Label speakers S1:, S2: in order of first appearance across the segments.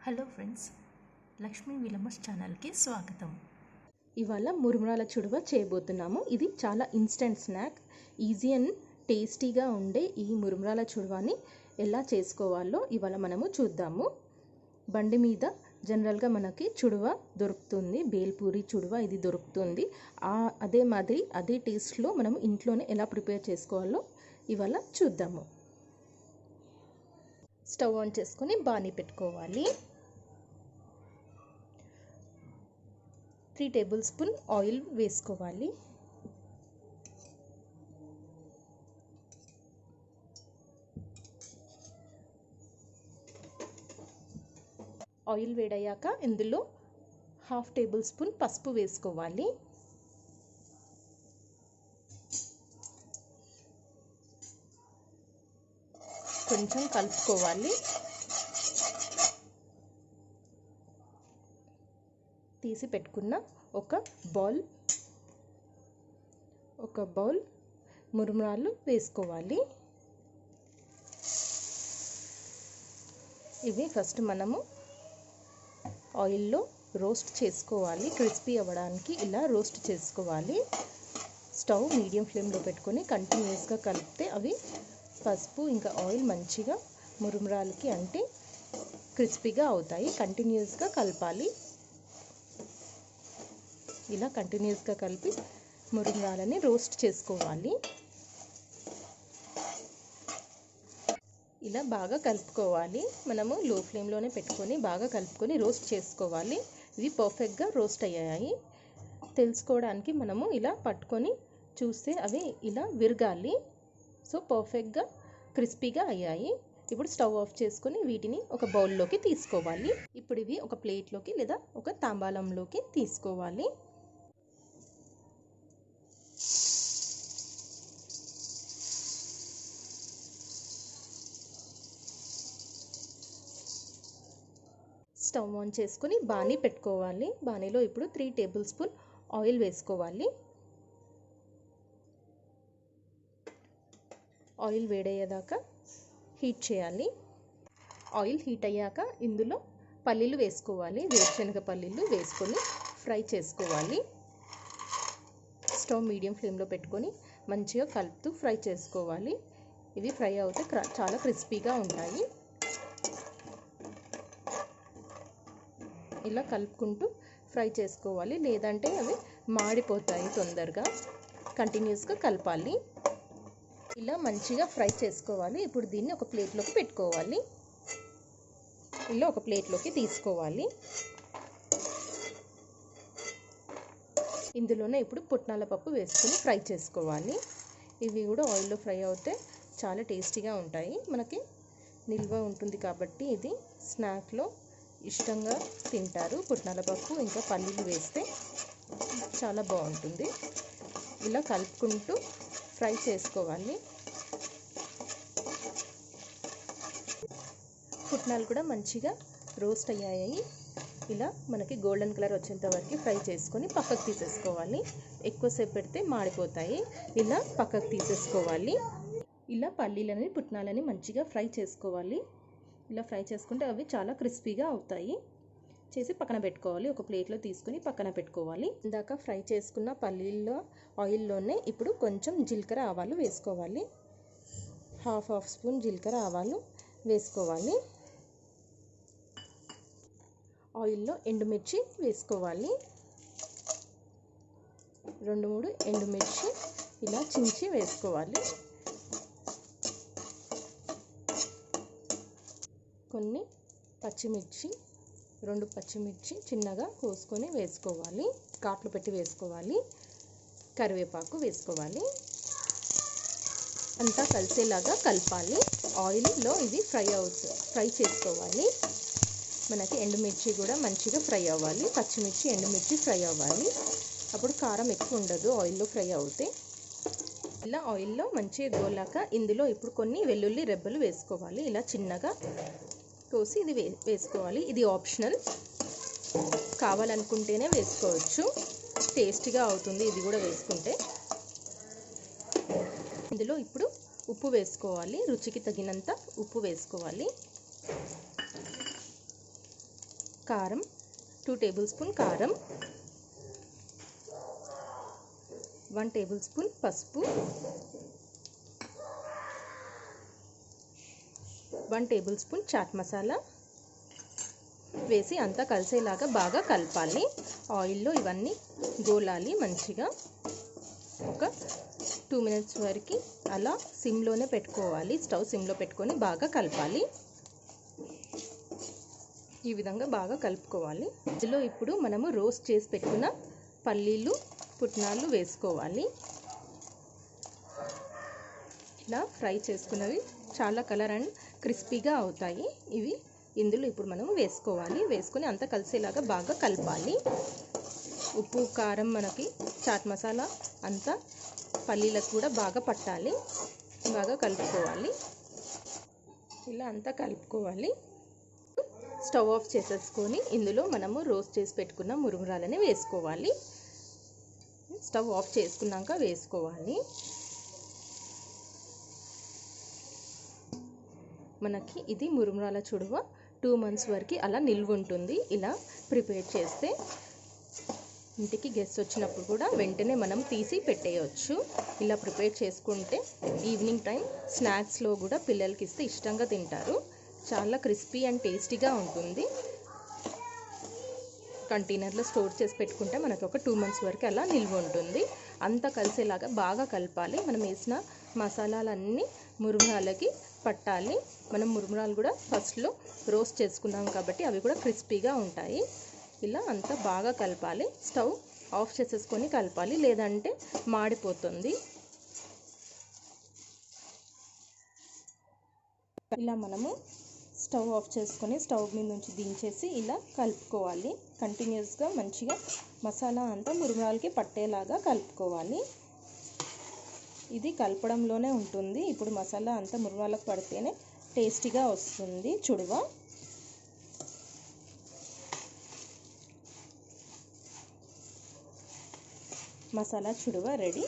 S1: Hello friends, Lakshmi విలమస్ ఛానల్కి స్వాగతం.
S2: ఇవాళ మురుమురాల చుడవ చేయబోతున్నాము. ఇది చాలా ఇన్స్టెంట్ స్నాక్. ఈజీ అండ్ టేస్టీగా ఉండే ఈ మురుమురాల చుడవాని ఎలా చేసుకోవాలో ఇవాళ మనము చూద్దాము. బండి మీద జనరల్గా మనకి చుడవ దొరుకుతుంది, బేల్పూరి చుడవ ఇది దొరుకుతుంది. అదే మాదిరి అదే టేస్ట్లో మనము ఇంట్లోనే ఎలా ప్రిపేర్ చేసుకోవాలో ఇవాళ చూద్దాము. స్టవ్ ఆన్ చేసుకొని బాణీ పెట్టుకోవాలి. 3 టేబుల్ స్పూన్ ఆయిల్ వేసుకోవాలి. ఆయిల్ వేడయ్యాక ఇందులో 1/2 టేబుల్ స్పూన్ పసుపు వేసుకోవాలి. కొంచెం కలుపుకోవాలి. తీసి పెట్టుకున్న ఒక బౌల్ మురుమురాలు వేసుకోవాలి. ఇవి ఫస్ట్ మనము ఆయిల్లో రోస్ట్ చేసుకోవాలి. క్రిస్పీ అవ్వడానికి ఇలా రోస్ట్ చేసుకోవాలి. స్టవ్ మీడియం ఫ్లేమ్లో పెట్టుకొని కంటిన్యూస్గా కలిపితే అవి పసుపు ఇంకా ఆయిల్ మంచిగా మురుమురాలకి అంటే క్రిస్పీగా అవుతాయి. కంటిన్యూస్గా కలపాలి. ఇలా కంటిన్యూస్గా కలిపి మురుమురాలని రోస్ట్ చేసుకోవాలి. ఇలా బాగా కలుపుకోవాలి. మనము లో ఫ్లేమ్లోనే పెట్టుకొని బాగా కలుపుకొని రోస్ట్ చేసుకోవాలి. ఇవి పర్ఫెక్ట్గా రోస్ట్ అయ్యాయి. తెలుసుకోవడానికి మనము ఇలా పట్టుకొని చూస్తే అవి ఇలా విరగాలి. సో పర్ఫెక్ట్గా క్రిస్పీగా అయ్యాయి. ఇప్పుడు స్టవ్ ఆఫ్ చేసుకొని వీటిని ఒక బౌల్లోకి తీసుకోవాలి. ఇప్పుడు ఇవి ఒక ప్లేట్లోకి లేదా ఒక తాంబాలంలోకి తీసుకోవాలి. స్టవ్ ఆన్ చేసుకొని బాణీ పెట్టుకోవాలి. బాణీలో ఇప్పుడు 3 టేబుల్ స్పూన్ ఆయిల్ వేసుకోవాలి. ఆయిల్ వేడయ్యేదాకా హీట్ చేయాలి. ఆయిల్ హీట్ అయ్యాక ఇందులో పల్లీలు వేసుకోవాలి. వేరుశనగ పల్లీలు వేసుకొని ఫ్రై చేసుకోవాలి. స్టవ్ మీడియం ఫ్లేమ్లో పెట్టుకొని మంచిగా కలుపుతూ ఫ్రై చేసుకోవాలి. ఇవి ఫ్రై అవుతే చాలా క్రిస్పీగా ఉంటాయి. ఇలా కలుపుకుంటూ ఫ్రై చేసుకోవాలి, లేదంటే అవి మాడిపోతాయి తొందరగా. కంటిన్యూస్గా కలపాలి. ఇలా మంచిగా ఫ్రై చేసుకోవాలి. ఇప్పుడు దీన్ని ఒక ప్లేట్లోకి పెట్టుకోవాలి. ఇలా ఒక ప్లేట్లోకి తీసుకోవాలి. ఇందులోనే ఇప్పుడు పుట్నాల పప్పు వేసుకొని ఫ్రై చేసుకోవాలి. ఇవి కూడా ఆయిల్లో ఫ్రై అవుతే చాలా టేస్టీగా ఉంటాయి. మనకి నిల్వ ఉంటుంది కాబట్టి ఇది స్నాక్లో ఇష్టంగా తింటారు. పుట్నాల పప్పు ఇంకా పల్లీలు వేస్తే చాలా బాగుంటుంది. ఇలా కలుపుకుంటూ ఫ్రై చేసుకోవాలి. పుట్నాలు కూడా మంచిగా రోస్ట్ అయ్యాయి. ఇలా మనకి గోల్డెన్ కలర్ వచ్చేంత వరకు ఫ్రై చేసుకొని పక్కకు తీసేసుకోవాలి. ఎక్కువసేపు పెడితే మాడిపోతాయి. ఇలా పక్కకు తీసేసుకోవాలి. ఇలా పల్లీలని పుట్నాలని మంచిగా ఫ్రై చేసుకోవాలి. ఇలా ఫ్రై చేసుకుంటే అవి చాలా క్రిస్పీగా అవుతాయి. చేసి పక్కన పెట్టుకోవాలి. ఒక ప్లేట్లో తీసుకొని పక్కన పెట్టుకోవాలి. ఇందాక ఫ్రై చేసుకున్న పల్లీల్లో ఆయిల్లోనే ఇప్పుడు కొంచెం జీలకర్ర ఆవాలు వేసుకోవాలి. హాఫ్ స్పూన్ జీలకర్ర ఆవాలు వేసుకోవాలి. ఆయిల్లో ఎండుమిర్చి వేసుకోవాలి. 2-3 ఎండుమిర్చి ఇలా చించి వేసుకోవాలి. కొన్ని పచ్చిమిర్చి, 2 పచ్చిమిర్చి చిన్నగా కోసుకొని వేసుకోవాలి. ఘాట్లు పెట్టి వేసుకోవాలి. కరివేపాకు వేసుకోవాలి. అంతా కలిసేలాగా కలపాలి. ఆయిల్లో ఇది ఫ్రై చేసుకోవాలి. మనకి ఎండుమిర్చి కూడా మంచిగా ఫ్రై అవ్వాలి. పచ్చిమిర్చి, ఎండుమిర్చి ఫ్రై అవ్వాలి. అప్పుడు కారం ఎక్కువ ఉండదు ఆయిల్లో ఫ్రై అవుతే. ఇలా ఆయిల్లో మంచిగా గోలాక ఇందులో ఇప్పుడు కొన్ని వెల్లుల్లి రెబ్బలు వేసుకోవాలి. ఇలా చిన్నగా కోసి ఇది వేసుకోవాలి. ఇది ఆప్షనల్, కావాలనుకుంటేనే వేసుకోవచ్చు. టేస్టీగా అవుతుంది ఇది కూడా వేసుకుంటే. ఇందులో ఇప్పుడు ఉప్పు వేసుకోవాలి. రుచికి తగినంత ఉప్పు వేసుకోవాలి. కారం, 2 టేబుల్ స్పూన్ కారం, 1 టేబుల్ స్పూన్ పసుపు, 1 టేబుల్ స్పూన్ చాట్ మసాలా వేసి అంతా కలిసేలాగా బాగా కలపాలి. ఆయిల్లో ఇవన్నీ గోలాలి మంచిగా. ఒక 2 మినిట్స్ వరకు అలా సిమ్లోనే పెట్టుకోవాలి. స్టవ్ సిమ్లో పెట్టుకొని బాగా కలపాలి. ఈ విధంగా బాగా కలుపుకోవాలి. ఇందులో ఇప్పుడు మనము రోస్ట్ చేసి పెట్టుకున్న పల్లీలు, పుట్నాలు వేసుకోవాలి. ఇలా ఫ్రై చేసుకున్నవి చాలా కలర్ అండ్ క్రిస్పీగా అవుతాయి. ఇవి ఇందులో ఇప్పుడు మనము వేసుకోవాలి. వేసుకొని అంతా కలిసేలాగా బాగా కలపాలి. ఉప్పు, కారం, మనకి చాట్ మసాలా అంతా పల్లీలకు కూడా బాగా పట్టాలి. బాగా కలుపుకోవాలి. ఇలా అంతా కలుపుకోవాలి. స్టవ్ ఆఫ్ చేసేసుకొని ఇందులో మనము రోస్ట్ చేసి పెట్టుకున్న మురుమురాలని వేసుకోవాలి. స్టవ్ ఆఫ్ చేసుకున్నాక వేసుకోవాలి. మనకి ఇది మురుమురాల చుడవ 2 మంత్స్ వరకు అలా నిల్వ ఉంటుంది. ఇలా ప్రిపేర్ చేస్తే ఇంటికి గెస్ట్ వచ్చినప్పుడు కూడా వెంటనే మనం తీసి పెట్టేయచ్చు. ఇలా ప్రిపేర్ చేసుకుంటే ఈవినింగ్ టైం స్నాక్స్లో కూడా పిల్లలకి ఇస్తే ఇష్టంగా తింటారు. చాలా క్రిస్పీ అండ్ టేస్టీగా ఉంటుంది. కంటైనర్లో స్టోర్ చేసి పెట్టుకుంటే మనకు ఒక 2 మంత్స్ వరకు అలా నిల్వ ఉంటుంది. అంతా కలిసేలాగా బాగా కలపాలి. మనం వేసిన మసాలాలన్నీ మురుమురాలకి పట్టాలి. మనం మురుమురాలు కూడా ఫస్ట్లో రోస్ట్ చేసుకున్నాం కాబట్టి అవి కూడా క్రిస్పీగా ఉంటాయి. ఇలా అంతా బాగా కలపాలి. స్టవ్ ఆఫ్ చేసేసుకొని కలపాలి, లేదంటే మాడిపోతుంది. ఇలా మనము స్టవ్ ఆఫ్ చేసుకొని స్టవ్ మీద నుంచి దించేసి ఇలా కలుపుకోవాలి. కంటిన్యూస్గా మంచిగా మసాలా అంతా మురుమురాలకి పట్టేలాగా కలుపుకోవాలి. ఇది కలపడంలోనే ఉంటుంది. ఇప్పుడు మసాలా అంతా మురుమురాలకు పడితేనే టేస్టీగా వస్తుంది చుడవ. మసాలా చుడవ రెడీ.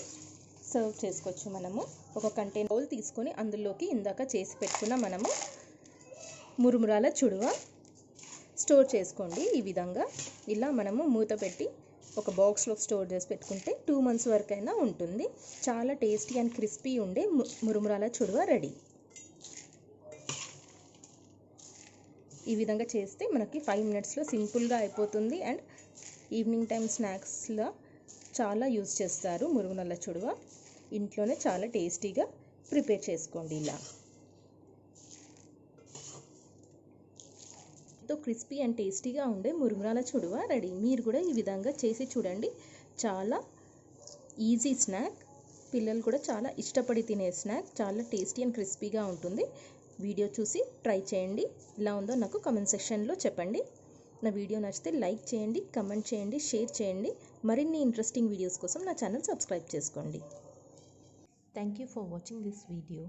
S2: సర్వ్ చేసుకోవచ్చు. మనము ఒక కంటైనర్ బౌల్ తీసుకొని అందులోకి ఇందాక చేసి పెట్టుకున్న మనము మురుమురాల చుడవ స్టోర్ చేసుకోండి. ఈ విధంగా ఇలా మనము మూత పెట్టి ఒక బాక్స్లో స్టోర్ చేసి పెట్టుకుంటే 2 మంత్స్ వరకైనా ఉంటుంది. చాలా టేస్టీ అండ్ క్రిస్పీ ఉండే మురుమురాల చుడవ రెడీ. ఈ విధంగా చేస్తే మనకి 5 మినిట్స్లో సింపుల్గా అయిపోతుంది. అండ్ ఈవినింగ్ టైం స్నాక్స్లో చాలా యూజ్ చేస్తారు. మురుమురాల చుడవ ఇంట్లోనే చాలా టేస్టీగా ప్రిపేర్ చేసుకోండి. ఇలా ఎంతో క్రిస్పీ అండ్ టేస్టీగా ఉండే మురుమురాల చుడవ రెడీ. మీరు కూడా ఈ విధంగా చేసి చూడండి. చాలా ఈజీ స్నాక్. పిల్లలు కూడా చాలా ఇష్టపడి తినే స్నాక్. చాలా టేస్టీ అండ్ క్రిస్పీగా ఉంటుంది. వీడియో చూసి ట్రై చేయండి. ఎలా ఉందో నాకు కామెంట్ సెక్షన్లో చెప్పండి. నా వీడియో నచ్చితే లైక్ చేయండి, కామెంట్ చేయండి, షేర్ చేయండి. మరిన్ని ఇంట్రెస్టింగ్ వీడియోస్ కోసం నా ఛానల్ సబ్స్క్రైబ్ చేసుకోండి.
S1: Thank you for watching this video.